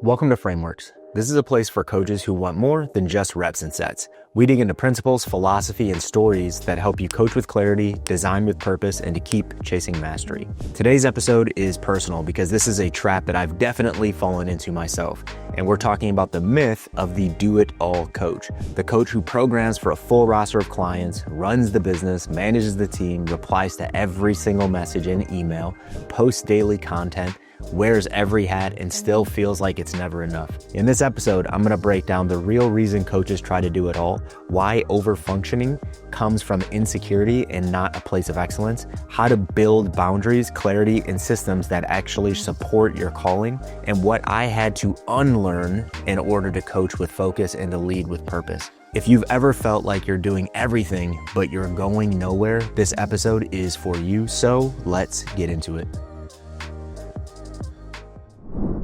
Welcome to Frameworks. This is a place for coaches who want more than just reps and sets. We dig into principles, philosophy, and stories that help you coach with clarity, design with purpose, and to keep chasing mastery. Today's episode is personal because this is a trap that I've definitely fallen into myself. And we're talking about the myth of the do-it-all coach. The coach who programs for a full roster of clients, runs the business, manages the team, replies to every single message and email, posts daily content, wears every hat, and still feels like it's never enough. In this episode, I'm gonna break down the real reason coaches try to do it all, why overfunctioning comes from insecurity and not a place of excellence, how to build boundaries, clarity, and systems that actually support your calling, and what I had to unlearn in order to coach with focus and to lead with purpose. If you've ever felt like you're doing everything, but you're going nowhere, this episode is for you, so let's get into it.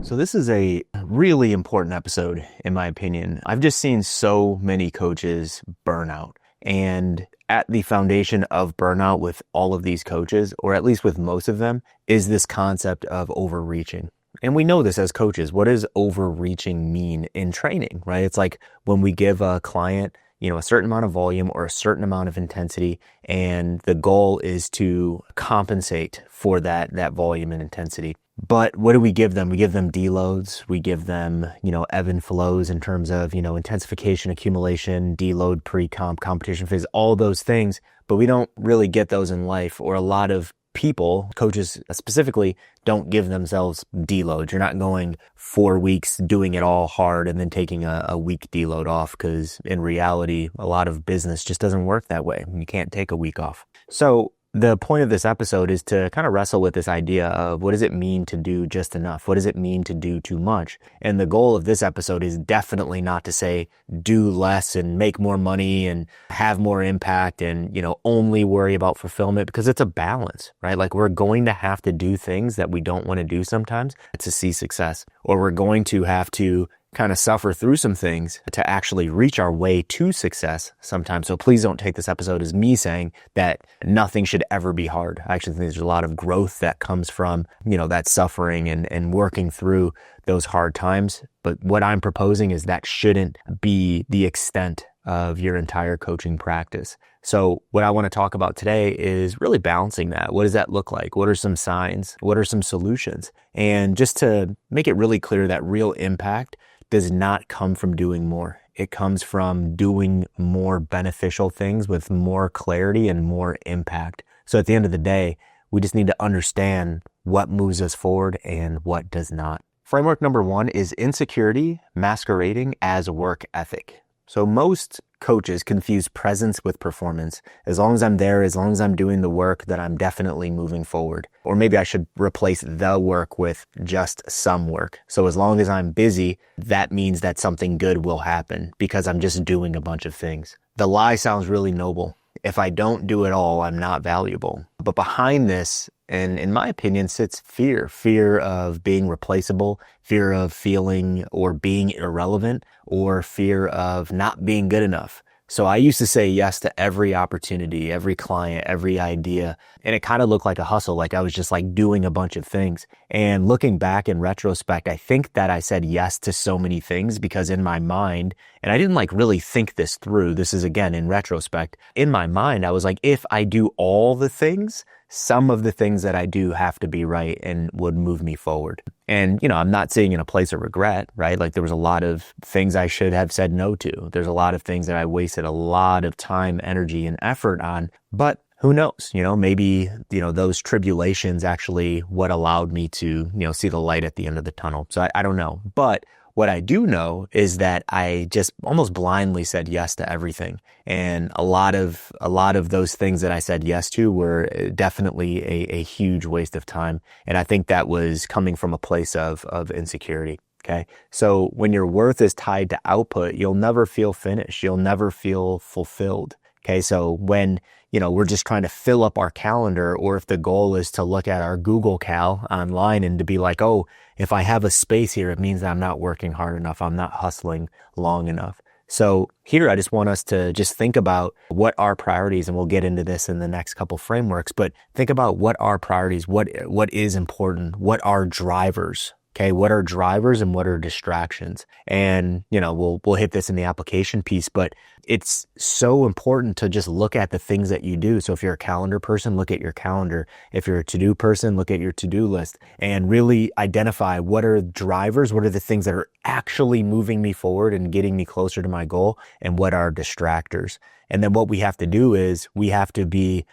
So this is a really important episode, in my opinion. I've just seen so many coaches burn out. And at the foundation of burnout with all of these coaches, or at least with most of them, is this concept of overreaching. And we know this as coaches. What does overreaching mean in training, right? It's like when we give a client, a certain amount of volume or a certain amount of intensity, and the goal is to compensate for that volume and intensity. But what do we give them? We give them deloads. We give them, ebb and flows in terms of, intensification, accumulation, deload, pre-comp, competition phase, all those things. But we don't really get those in life, or a lot of people, coaches specifically, don't give themselves deloads. You're not going 4 weeks doing it all hard and then taking a week deload off, because in reality, a lot of business just doesn't work that way. You can't take a week off. So the point of this episode is to kind of wrestle with this idea of what does it mean to do just enough? What does it mean to do too much? And the goal of this episode is definitely not to say do less and make more money and have more impact and, only worry about fulfillment, because it's a balance, right? Like we're going to have to do things that we don't want to do sometimes to see success, or we're going to have to kind of suffer through some things to actually reach our way to success sometimes. So please don't take this episode as me saying that nothing should ever be hard. I actually think there's a lot of growth that comes from, that suffering and working through those hard times. But what I'm proposing is that shouldn't be the extent of your entire coaching practice. So what I want to talk about today is really balancing that. What does that look like? What are some signs? What are some solutions? And just to make it really clear that real impact does not come from doing more. It comes from doing more beneficial things with more clarity and more impact. So at the end of the day, we just need to understand what moves us forward and what does not. Framework number 1 is insecurity masquerading as work ethic. So most coaches confuse presence with performance. As long as I'm there, as long as I'm doing the work, that I'm definitely moving forward. Or maybe I should replace the work with just some work. So as long as I'm busy, that means that something good will happen because I'm just doing a bunch of things. The lie sounds really noble. If I don't do it all, I'm not valuable. But behind this, and in my opinion, sits fear of being replaceable, fear of feeling or being irrelevant, or fear of not being good enough. So I used to say yes to every opportunity, every client, every idea. And it kind of looked like a hustle, like I was just like doing a bunch of things. And looking back in retrospect, I think that I said yes to so many things because in my mind, and I didn't really think this through. This is again, in retrospect, in my mind, I was like, if I do all the things, some of the things that I do have to be right and would move me forward. And, I'm not sitting in a place of regret, right? Like there was a lot of things I should have said no to. There's a lot of things that I wasted a lot of time, energy, and effort on, but who knows, maybe, those tribulations actually what allowed me to, see the light at the end of the tunnel. So I don't know. But what I do know is that I just almost blindly said yes to everything. And a lot of those things that I said yes to were definitely a huge waste of time. And I think that was coming from a place of insecurity. Okay. So when your worth is tied to output, you'll never feel finished. You'll never feel fulfilled. Okay. So when, we're just trying to fill up our calendar, or if the goal is to look at our Google Cal online and to be like, oh, if I have a space here, it means that I'm not working hard enough. I'm not hustling long enough. So here, I just want us to just think about what our priorities, and we'll get into this in the next couple frameworks, but think about what our priorities, what is important, what are drivers. Okay, what are drivers and what are distractions? And, we'll hit this in the application piece, but it's so important to just look at the things that you do. So if you're a calendar person, look at your calendar. If you're a to-do person, look at your to-do list and really identify what are drivers, what are the things that are actually moving me forward and getting me closer to my goal, and what are distractors. And then what we have to do is we have to be,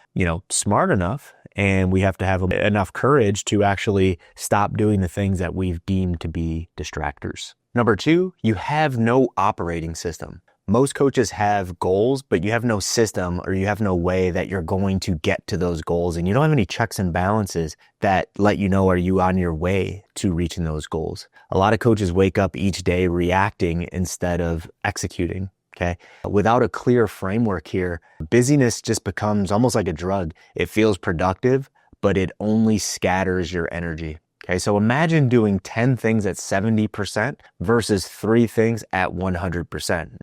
smart enough, and we have to have enough courage to actually stop doing the things that we've deemed to be distractors. Number 2, you have no operating system. Most coaches have goals, but you have no system, or you have no way that you're going to get to those goals. And you don't have any checks and balances that let you know, are you on your way to reaching those goals? A lot of coaches wake up each day reacting instead of executing. Okay. Without a clear framework here, busyness just becomes almost like a drug. It feels productive, but it only scatters your energy. Okay. So imagine doing 10 things at 70% versus 3 things at 100%.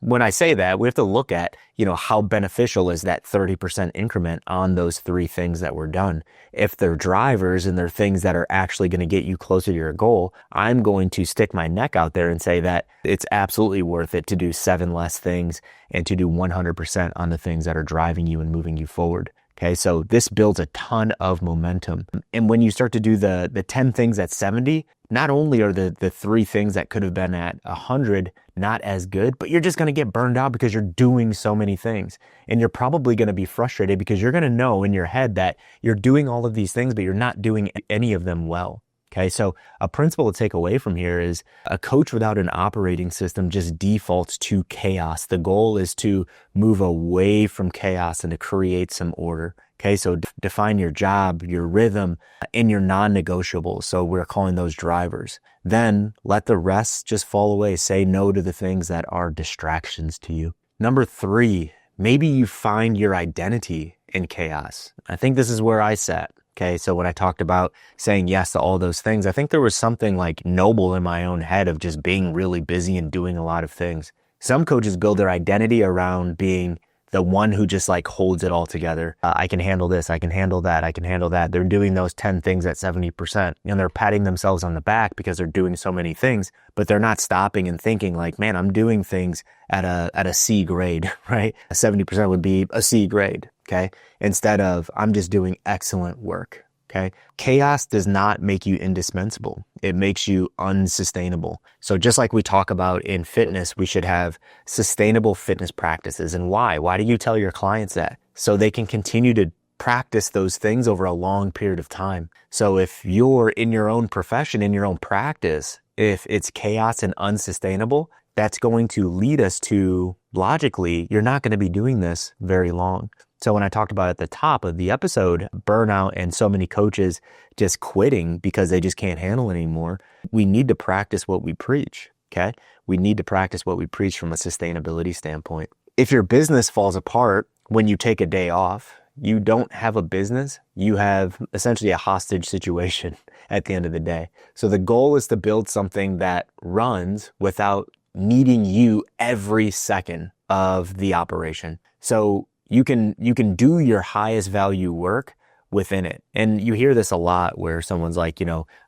When I say that, we have to look at, how beneficial is that 30% increment on those 3 things that were done. If they're drivers and they're things that are actually going to get you closer to your goal, I'm going to stick my neck out there and say that it's absolutely worth it to do 7 less things and to do 100% on the things that are driving you and moving you forward. Okay, so this builds a ton of momentum. And when you start to do the 10 things at 70, not only are the 3 things that could have been at 100 not as good, but you're just going to get burned out because you're doing so many things. And you're probably going to be frustrated because you're going to know in your head that you're doing all of these things, but you're not doing any of them well. Okay, so a principle to take away from here is a coach without an operating system just defaults to chaos. The goal is to move away from chaos and to create some order. Okay, so define your job, your rhythm, and your non-negotiables. So we're calling those drivers. Then let the rest just fall away. Say no to the things that are distractions to you. Number 3, maybe you find your identity in chaos. I think this is where I sat. Okay, so when I talked about saying yes to all those things, I think there was something like noble in my own head of just being really busy and doing a lot of things. Some coaches build their identity around being the one who just like holds it all together. I can handle this, I can handle that, I can handle that. They're doing those 10 things at 70%, and they're patting themselves on the back because they're doing so many things, but they're not stopping and thinking like, man, I'm doing things at a C grade, right? A 70% would be a C grade. Okay. Instead of I'm just doing excellent work. Okay. Chaos does not make you indispensable. It makes you unsustainable. So just like we talk about in fitness, we should have sustainable fitness practices. And why? Why do you tell your clients that? So they can continue to practice those things over a long period of time. So if you're in your own profession, in your own practice, if it's chaos and unsustainable, that's going to lead us to, logically, you're not going to be doing this very long. So when I talked about at the top of the episode, burnout and so many coaches just quitting because they just can't handle it anymore, we need to practice what we preach, okay? We need to practice what we preach from a sustainability standpoint. If your business falls apart when you take a day off, you don't have a business, you have essentially a hostage situation at the end of the day. So the goal is to build something that runs without needing you every second of the operation. So you can do your highest value work within it. And you hear this a lot where someone's like,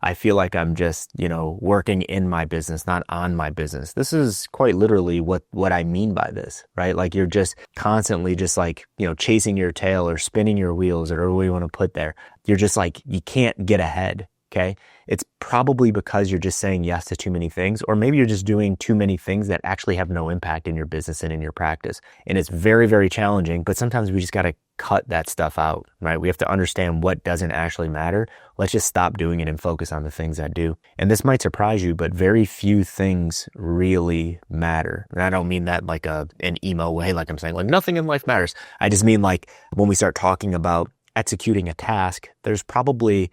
I feel like I'm just, working in my business, not on my business. This is quite literally what I mean by this, right? Like you're just constantly just like, chasing your tail or spinning your wheels or whatever you want to put there. You're just like, you can't get ahead. Okay. It's probably because you're just saying yes to too many things, or maybe you're just doing too many things that actually have no impact in your business and in your practice. And it's very, very challenging, but sometimes we just got to cut that stuff out, right? We have to understand what doesn't actually matter. Let's just stop doing it and focus on the things that do. And this might surprise you, but very few things really matter. And I don't mean that like an emo way, like I'm saying like nothing in life matters. I just mean like when we start talking about executing a task, there's probably,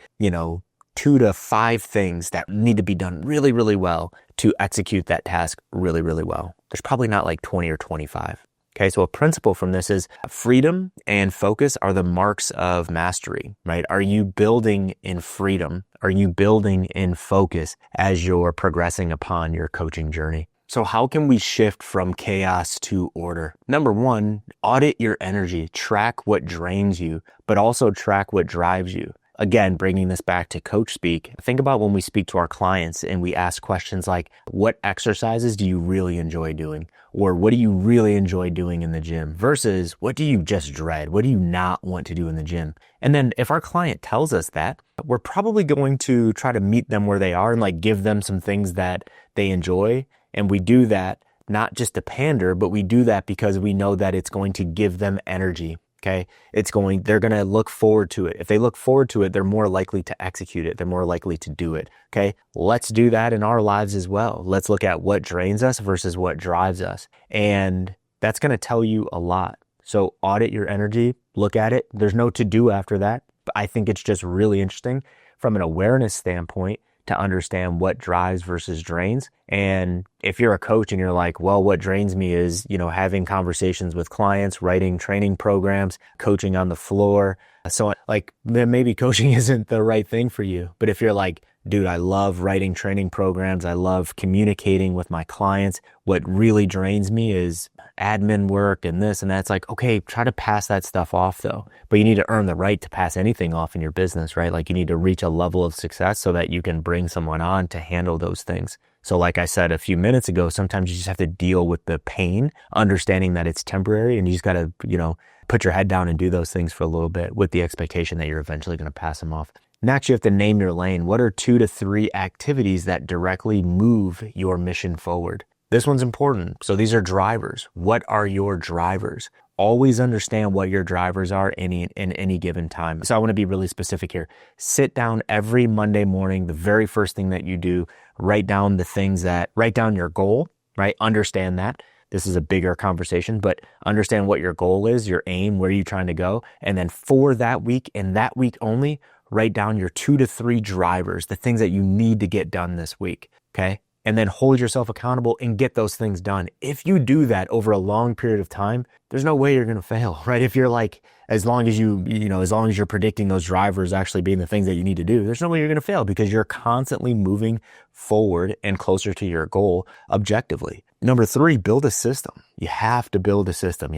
2 to 5 things that need to be done really, really well to execute that task really, really well. There's probably not like 20 or 25. Okay, so a principle from this is freedom and focus are the marks of mastery, right? Are you building in freedom? Are you building in focus as you're progressing upon your coaching journey? So how can we shift from chaos to order? Number 1, audit your energy, track what drains you, but also track what drives you. again, bringing this back to coach speak, think about when we speak to our clients and we ask questions like, what exercises do you really enjoy doing? Or what do you really enjoy doing in the gym versus what do you just dread? What do you not want to do in the gym? And then if our client tells us that, we're probably going to try to meet them where they are and like give them some things that they enjoy. And we do that not just to pander, but we do that because we know that it's going to give them energy. Okay. They're going to look forward to it. If they look forward to it, they're more likely to execute it. They're more likely to do it. Okay. Let's do that in our lives as well. Let's look at what drains us versus what drives us. And that's going to tell you a lot. So audit your energy, look at it. There's no to do after that. But I think it's just really interesting from an awareness standpoint to understand what drives versus drains. And if you're a coach and you're like, well, what drains me is, having conversations with clients, writing training programs, coaching on the floor. So like, then maybe coaching isn't the right thing for you. But if you're like, dude, I love writing training programs. I love communicating with my clients. What really drains me is admin work and this and that. It's like, okay, try to pass that stuff off though. But you need to earn the right to pass anything off in your business, right? Like you need to reach a level of success so that you can bring someone on to handle those things. So like I said a few minutes ago, sometimes you just have to deal with the pain, understanding that it's temporary, and you just got to, put your head down and do those things for a little bit with the expectation that you're eventually going to pass them off. Next, you have to name your lane. What are 2 to 3 activities that directly move your mission forward? This one's important. So these are drivers. What are your drivers? Always understand what your drivers are in any given time. So I want to be really specific here. Sit down every Monday morning. The very first thing that you do, write down your goal, right? Understand that. This is a bigger conversation, but understand what your goal is, your aim, where you're trying to go. And then for that week and that week only, write down your 2 to 3 drivers, the things that you need to get done this week. Okay. And then hold yourself accountable and get those things done. If you do that over a long period of time, there's no way you're going to fail, right? If you're like, as long as you're predicting those drivers actually being the things that you need to do, there's no way you're going to fail because you're constantly moving forward and closer to your goal objectively. Number 3, build a system. You have to build a system.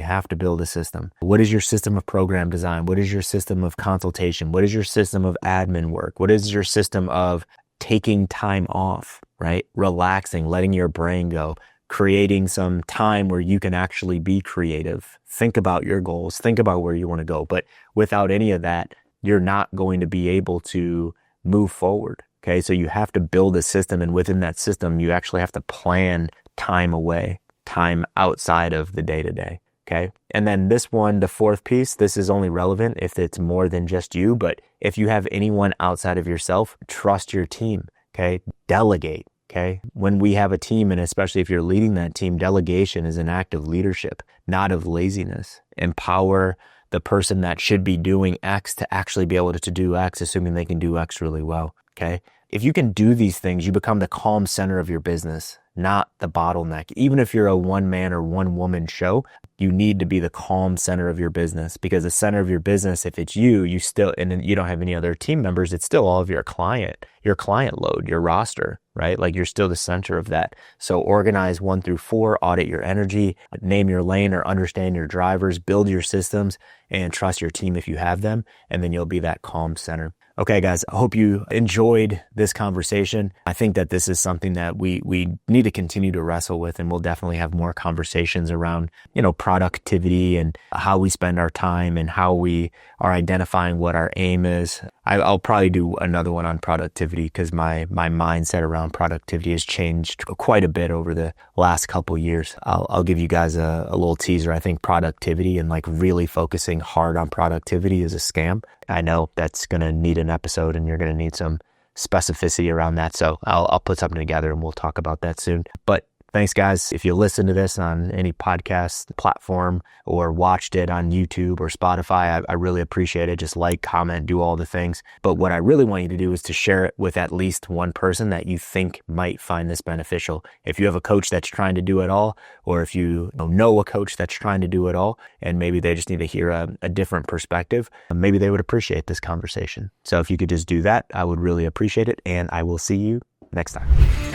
What is your system of program design? What is your system of consultation? What is your system of admin work? What is your system of taking time off, right? Relaxing, letting your brain go, creating some time where you can actually be creative. Think about your goals, think about where you want to go. But without any of that, you're not going to be able to move forward. Okay. So you have to build a system, and within that system, you actually have to plan time away, time outside of the day to day. Okay. And then this one, the 4th piece, this is only relevant if it's more than just you, but if you have anyone outside of yourself, trust your team. Okay. Delegate. Okay. When we have a team, and especially if you're leading that team, delegation is an act of leadership, not of laziness. Empower the person that should be doing X to actually be able to do X, assuming they can do X really well. Okay. If you can do these things, you become the calm center of your business, not the bottleneck. Even if you're a one-man or one-woman show, you need to be the calm center of your business, because the center of your business, if it's you still, and you don't have any other team members, it's still all of your client load, your roster, right? Like you're still the center of that. So organize 1 through 4, audit your energy, name your lane or understand your drivers, build your systems, and trust your team if you have them. And then you'll be that calm center. Okay, guys, I hope you enjoyed this conversation. I think that this is something that we need to continue to wrestle with, and we'll definitely have more conversations around, productivity and how we spend our time and how we are identifying what our aim is. I'll probably do another one on productivity because my mindset around productivity has changed quite a bit over the last couple years. I'll give you guys a little teaser. I think productivity and like really focusing hard on productivity is a scam. I know that's going to need an episode, and you're going to need some specificity around that. So I'll put something together and we'll talk about that soon. But thanks, guys. If you listen to this on any podcast platform or watched it on YouTube or Spotify, I really appreciate it. Just like, comment, do all the things. But what I really want you to do is to share it with at least one person that you think might find this beneficial. If you have a coach that's trying to do it all, or if you know a coach that's trying to do it all, and maybe they just need to hear a different perspective, maybe they would appreciate this conversation. So if you could just do that, I would really appreciate it. And I will see you next time.